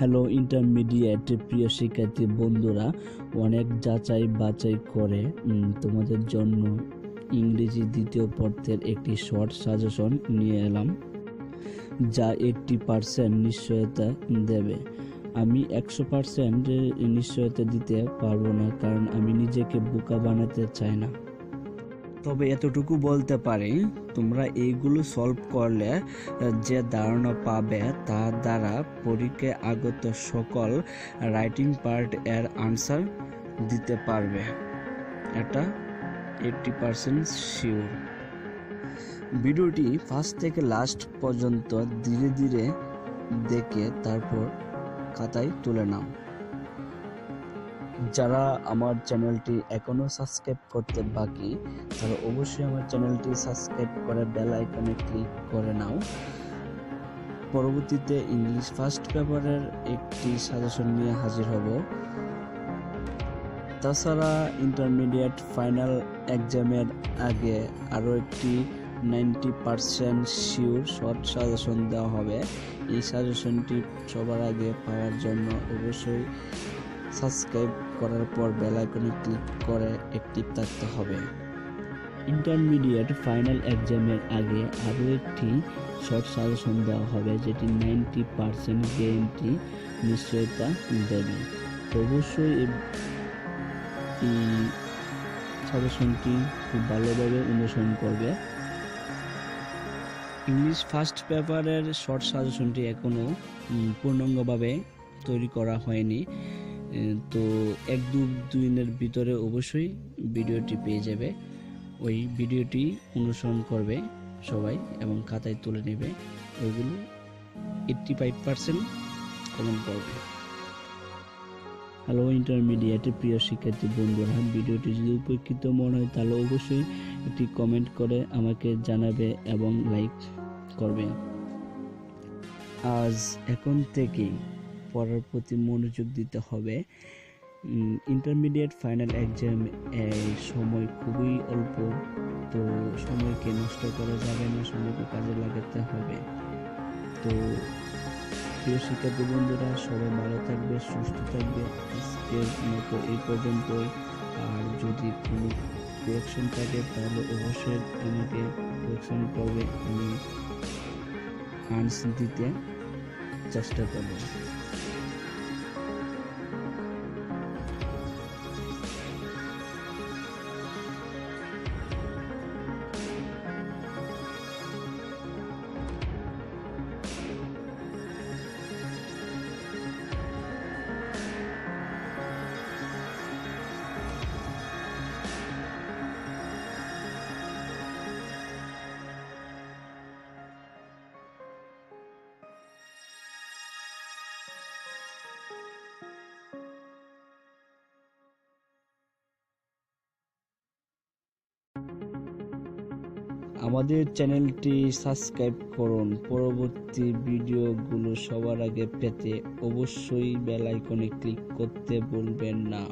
Hello intermediate প্রিয় শিক্ষার্থী বন্ধুরা, অনেক যাচাই বাছাই করে তোমাদের জন্য ইংরেজি দ্বিতীয় পত্রের একটি শর্ট সাজেশন নিয়ে এলাম, যা 80% নিশ্চয়তা দেবে। আমি 100% নিশ্চয়তা দিতে পারবো না, কারণ আমি নিজেকে বোকা বানাতে চাই না। তবে এতটুকু বলতে পারি, তোমরা এইগুলো সলভ করলে যে ধারণা পাবে তার দ্বারা পরীক্ষায় আগত সকল রাইটিং পার্ট এর আনসার দিতে পারবে, এটা 80% শিওর। ভিডিওটি ফার্স্ট থেকে লাস্ট পর্যন্ত ধীরে ধীরে দেখে তারপর খাতায় তুলে নাও। যারা আমার চ্যানেলটি এখনো সাবস্ক্রাইব করতে বাকি, তারা অবশ্যই আমার চ্যানেলটি সাবস্ক্রাইব করে বেল আইকনে ক্লিক করে নাও। পরবর্তীতে ইংলিশ ফার্স্ট পেপারের একটি সাজেশন নিয়ে হাজির হব। তাছাড়া ইন্টারমিডিয়েট ফাইনাল এক্সামের আগে আরও একটি 90% শিওর শর্ট সাজেশন দেওয়া হবে। এই সাজেশনটি সবার আগে পাওয়ার জন্য অবশ্যই সাবস্ক্রাইব করার পর বেল আইকনে ক্লিক করে অ্যাক্টিভ থাকতে হবে। ইন্টারমিডিয়েট ফাইনাল এক্সামের আগে আরও একটি শর্ট সাজেশন দেওয়া হবে, যেটি 90% গ্যারান্টি নিশ্চয়তা দেবে। অবশ্যই এই সাজেশনটি খুব ভালোভাবে অনুসরণ করবে। ইংলিশ ফার্স্ট পেপারের শর্ট সাজেশনটি এখনও পূর্ণাঙ্গভাবে তৈরি করা হয়নি, তো 1-2 দিনের ভিতরে অবশ্যই ভিডিওটি পেয়ে যাবে। ওই ভিডিওটি অনুসরণ করবে সবাই এবং খাতায় তুলে নেবে। ওইগুলো 85% কমেন্ট করবে। হ্যালো ইন্টারমিডিয়েটের প্রিয় শিক্ষার্থী বন্ধুরা, ভিডিওটি যদি উপকৃত মনে হয় তাহলে অবশ্যই একটি কমেন্ট করে আমাকে জানাবে এবং লাইক করবে। আজ এখন থেকেই পড়ার প্রতি মনোযোগ দিতে হবে। ইন্টারমিডিয়েট ফাইনাল এক্সাম এর সময় খুবই অল্প, তো সময়কে নষ্ট করা যাবে না, সময়কে কাজে লাগাতে হবে। তো প্রিয় শিক্ষার্থী বন্ধুরা, সবাই ভালো থাকবে, সুস্থ থাকবে। আজকের মতো এই পর্যন্তই। আর যদি কোনো কোয়েকশন থাকে তাহলে অবশ্যই আমাকে কোয়েকশন করবে, আমি আনসার দিতে চেষ্টা করব। আমাদের চ্যানেলটি সাবস্ক্রাইব করুন। পরবর্তী ভিডিওগুলো সবার আগে পেতে অবশ্যই বেল আইকনে ক্লিক করতে ভুলবেন না।